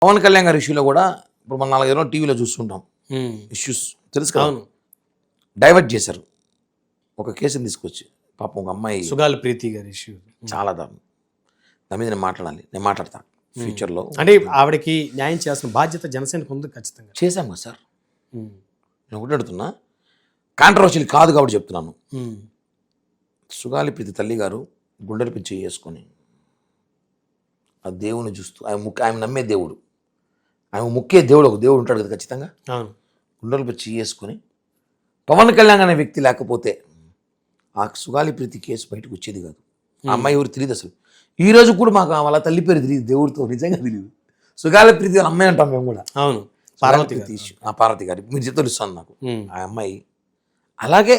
పవన్ కళ్యాణ్ గారి ఇష్యూలో కూడా ఇప్పుడు మనం 4-5 రోజులు టీవీలో చూస్తుంటాం. ఇష్యూస్ తెలుసు కదా, డైవర్ట్ చేశారు. ఒక కేసుని తీసుకొచ్చి పాపం ఒక అమ్మాయి సుగాలి ప్రీతి గారి ఇష్యూ చాలా దారుణం. దాని మీద నేను మాట్లాడాలి, నేను మాట్లాడతాను ఫ్యూచర్లో. అంటే ఆవిడకి న్యాయం చేయాల్సిన బాధ్యత జనసేనకు ఉంది ఖచ్చితంగా. చేశాం కదా సార్. నేను ఒకటి అడుగుతున్నా, కాంట్రవర్షియల్ కాదు కాబట్టి చెప్తున్నాను. సుగాలి ప్రీతి తల్లి గారు గుండెలపై చేసుకొని ఆ దేవుని చూస్తూ ఆయన నమ్మే దేవుడు, ఆయన ముఖ్య దేవుడు, ఒక దేవుడు ఉంటాడు కదా ఖచ్చితంగా. గుండెలపై చేసుకొని పవన్ కళ్యాణ్ అనే వ్యక్తి లేకపోతే ఆ సుగాలి ప్రీతి కేసు బయటకు వచ్చేది కాదు. ఆ అమ్మాయి ఎవరు తెలియదు అసలు. ఈ రోజు కూడా మాకు వాళ్ళ తల్లి పేరు తెలియదు, దేవుడితో నిజంగా తెలియదు. సుగాలి ప్రీతి అమ్మాయి అంటాం మేము కూడా. అవును, పార్వతి గారి మీరు చెప్తే తెలుస్తాను నాకు ఆ అమ్మాయి. అలాగే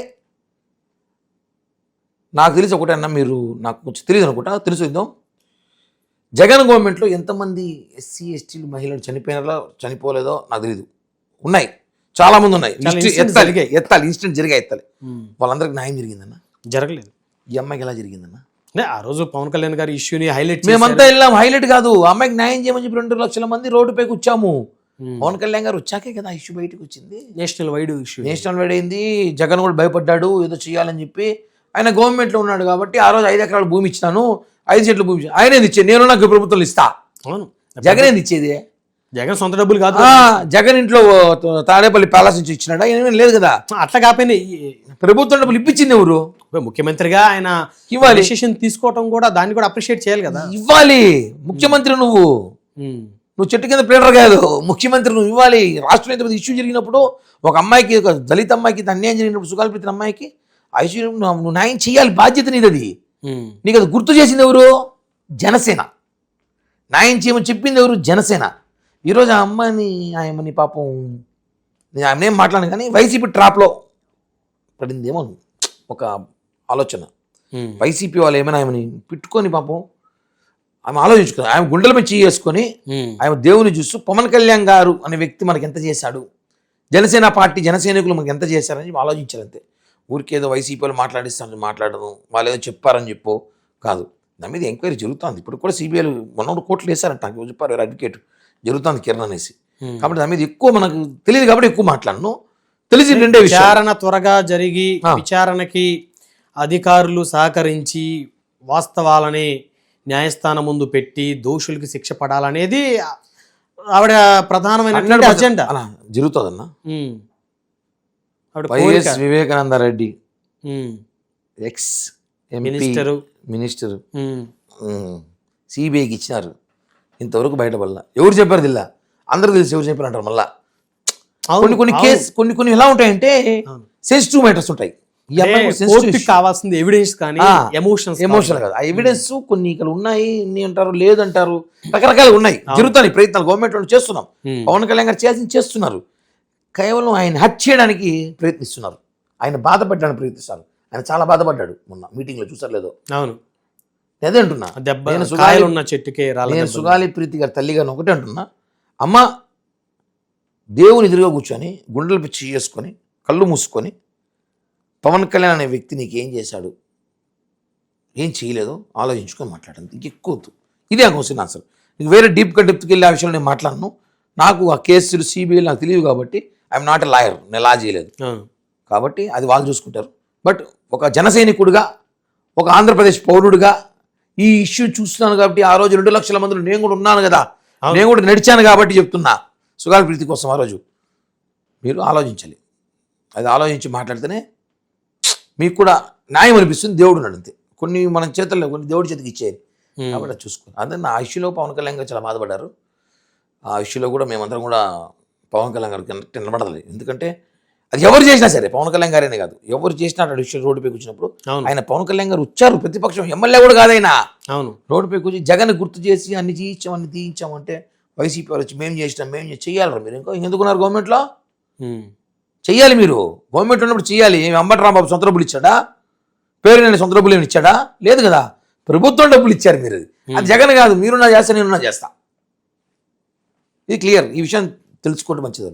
నాకు తెలిసి ఒకటే అన్న, మీరు నాకు కొంచెం తెలియదు అనుకుంటా, తెలుసు ఇద్దాం. జగన్ గవర్నమెంట్లో ఎంతమంది ఎస్సీ ఎస్టీలు మహిళలు చనిపోలేదో నాకు తెలియదు. ఉన్నాయి, చాలా మంది ఉన్నాయి. ఎత్తాలి, ఇన్సిడెంట్ ఎత్తాలి. వాళ్ళందరికీ న్యాయం జరిగిందన్న? జరగలేదు. ఈ అమ్మాయికి ఎలా జరిగిందన్న? ఆ రోజు పవన్ కళ్యాణ్ గారి ఇష్యూని హైలైట్ మేమంతా వెళ్ళాం. హైలైట్ కాదు, అమ్మాయికి న్యాయం చేయమని చెప్పి 2 లక్షల మంది రోడ్డుపైకి వచ్చాము. పవన్ కళ్యాణ్ గారు వచ్చాకే కదా ఇష్యూ బయటకు వచ్చింది. National wide issue, national wide అయింది. జగన్ కూడా భయపడ్డాడు ఏదో చేయాలని చెప్పి. ఆయన గవర్నమెంట్లో ఉన్నాడు కాబట్టి ఆ రోజు 5 ఎకరాల భూమి ఇచ్చినాను, 5 సెంట్ల భూమి ఆయన ఇచ్చేది, నేను నాకు ప్రభుత్వం ఇస్తా. అవును, జగన్ ఏంది ఇచ్చేది? జగన్ సొంత డబ్బులు కాదు. జగన్ ఇంట్లో తాడేపల్లి ప్యాలెస్ నుంచి ఇచ్చినాడా? ఏమీ లేదు కదా. అట్లా కాకపోయినా ప్రభుత్వం డబ్బులు ఇప్పించింది ఎవరు? ముఖ్యమంత్రిగా ఆయన ఇవ్వాలి. డిసిషన్ తీసుకోవడం కూడా, దాన్ని కూడా అప్రిషియేట్ చేయాలి కదా. ఇవ్వాలి. ముఖ్యమంత్రి నువ్వు చెట్టు కింద ప్లేడర్ కాదు, ముఖ్యమంత్రి నువ్వు ఇవ్వాలి. రాష్ట్రంలో ఇంతమంది ఇష్యూ జరిగినప్పుడు, ఒక అమ్మాయికి, ఒక దళిత అమ్మాయికి అన్యాయం జరిగినప్పుడు, సుగాలి ప్రీతి అమ్మాయికి ఆ ఇష్యూ నువ్వు న్యాయం చేయాలి, బాధ్యత నీది. నీకు అది గుర్తు చేసింది ఎవరు? జనసేన. న్యాయం చేయమని చెప్పింది ఎవరు? జనసేన. ఈరోజు ఆ అమ్మాయిని, ఆయమ్మని పాపం నేను ఆమె ఏం మాట్లాడాను కానీ వైసీపీ ట్రాప్లో పడిందేమో ఒక ఆలోచన. వైసీపీ వాళ్ళు ఏమైనా ఆమెని పెట్టుకొని పాపం ఆమె ఆలోచించుకుని, ఆమె గుండెల మీద చేసుకొని ఆమె దేవుని చూస్తూ పవన్ కళ్యాణ్ గారు అనే వ్యక్తి మనకి ఎంత చేశాడు, జనసేన పార్టీ జనసైనికులు మనకి ఎంత చేశారని ఆలోచించారు అంతే. ఊరికేదో వైసీపీ వాళ్ళు మాట్లాడిస్తారని మాట్లాడడం, వాళ్ళు ఏదో చెప్పారని చెప్పో కాదు. దాని మీద ఎంక్వైరీ జరుగుతుంది. ఇప్పుడు కూడా సిబిఐలు 100 కోట్లు వేశారంట, చెప్పారు అడ్వకేట్, జరుగుతుంది కిరణ్ అనేసి. కాబట్టి దాని మీద ఎక్కువ మనకు తెలియదు కాబట్టి ఎక్కువ మాట్లాడను. తెలిసి 2 విచారణ త్వరగా జరిగి విచారణకి అధికారులు సహకరించి వాస్తవాలని న్యాయస్థానం ముందు పెట్టి దోషులకి శిక్ష పడాలనేది ఆవిడ ప్రధానమైన అజెండా. అలా జరుగుతుందన్న. YS Vivekananda Reddy ex minister సిబిఐకి ఇచ్చినారు, ఇంతవరకు బయటపడలా. ఎవరు చెప్పారు దిల్లా? అందరూ తెలిసి ఎవరు చెప్పారు అంటారు. మళ్ళా కొన్ని ఎలా ఉంటాయంటే సెన్సిటివ్ మ్యాటర్స్ ఉంటాయి. కావాల్సింది ఎవిడెన్స్ కానీ ఎమోషనల్ కాదు. ఆ ఎవిడెన్స్ కొన్ని ఇక్కడ ఉన్నాయి, ఇన్ని అంటారు, లేదంటారు, రకరకాలు ఉన్నాయి. జరుగుతాయి ప్రయత్నాలు, గవర్నమెంట్ చేస్తున్నాం. పవన్ కళ్యాణ్ గారు చేస్తున్నారు. కేవలం ఆయన హత్య చేయడానికి ప్రయత్నిస్తున్నారు, ఆయన బాధపడడానికి ప్రయత్నిస్తారు. ఆయన చాలా బాధపడ్డాడు మొన్న మీటింగ్లో, చూసారు లేదో. అవును, అదే అంటున్నా. నేను సుగాలి ప్రీతి గారి తల్లి గారిని ఒకటే అంటున్నా, అమ్మ దేవుని ఎదురుగా కూర్చొని గుండెలు పిచ్చి చేసుకొని కళ్ళు మూసుకొని పవన్ కళ్యాణ్ అనే వ్యక్తి నీకు ఏం చేశాడు, ఏం చేయలేదో ఆలోచించుకొని మాట్లాడండి. ఇంకెక్కువ ఇదే క్వశ్చన్ ఆన్సర్. నీకు వేరే డెప్త్కి వెళ్ళి ఆ విషయంలో నేను మాట్లాడను. నాకు ఆ కేసులు సిబిఐ నాకు తెలియదు కాబట్టి ఐఎమ్ నాట్ ఎ లాయర్, నేను లా చేయలేదు కాబట్టి అది వాళ్ళు చూసుకుంటారు. బట్ ఒక జనసైనికుడిగా, ఒక ఆంధ్రప్రదేశ్ పౌరుడిగా ఈ ఇష్యూ చూస్తున్నాను కాబట్టి, ఆ రోజు 2 లక్షల మందిలో నేను కూడా ఉన్నాను కదా, నేను కూడా నడిచాను కాబట్టి చెప్తున్నా. సుగాలి ప్రీతి కోసం ఆ రోజు మీరు ఆలోచించాలి. అది ఆలోచించి మాట్లాడితేనే మీకు కూడా న్యాయం అనిపిస్తుంది. దేవుడు ఉన్నాడు అంతే. కొన్ని మన చేతుల్లో, కొన్ని దేవుడి చేతికి ఇచ్చేది కాబట్టి చూసుకోండి. అదే నా ఇష్యూలో పవన్ కళ్యాణ్ గారు చాలా బాధపడ్డారు. ఆ ఇష్యూలో కూడా మేమందరం కూడా పవన్ కళ్యాణ్ గారికి నిలబడలేదు. ఎందుకంటే అది ఎవరు చేసినా సరే, పవన్ కళ్యాణ్ గారేనే కాదు, ఎవరు చేసినా ఇష్యూ రోడ్డుపై కూర్చున్నప్పుడు ఆయన పవన్ కళ్యాణ్ గారు వచ్చారు, ప్రతిపక్షం ఎమ్మెల్యే కూడా కాదైనా. అవును, రోడ్డుపై కూర్చి జగన్ గుర్తు చేసి అన్ని చేయించాం, అన్ని తీయించామంటే వైసీపీ వాళ్ళు వచ్చి మేము చేసినాం, మేము చెయ్యాలి. మీరు ఎందుకున్నారు గవర్నమెంట్లో? చెయ్యాలి. మీరు గవర్నమెంట్లో ఉన్నప్పుడు చెయ్యాలి. ఏమి అంబటి రాంబాబు సొంత డబ్బులు ఇచ్చాడా? పేరు నేను సొంత డబ్బులు ఏమి ఇచ్చాడా? లేదు కదా, ప్రభుత్వం డబ్బులు ఇచ్చారు మీరు. అది జగన్ కాదు, మీరున్నా చేస్తా, నేనున్నా చేస్తా. ఇది క్లియర్. ఈ విషయం తెలుసుకోవడం మంచిది.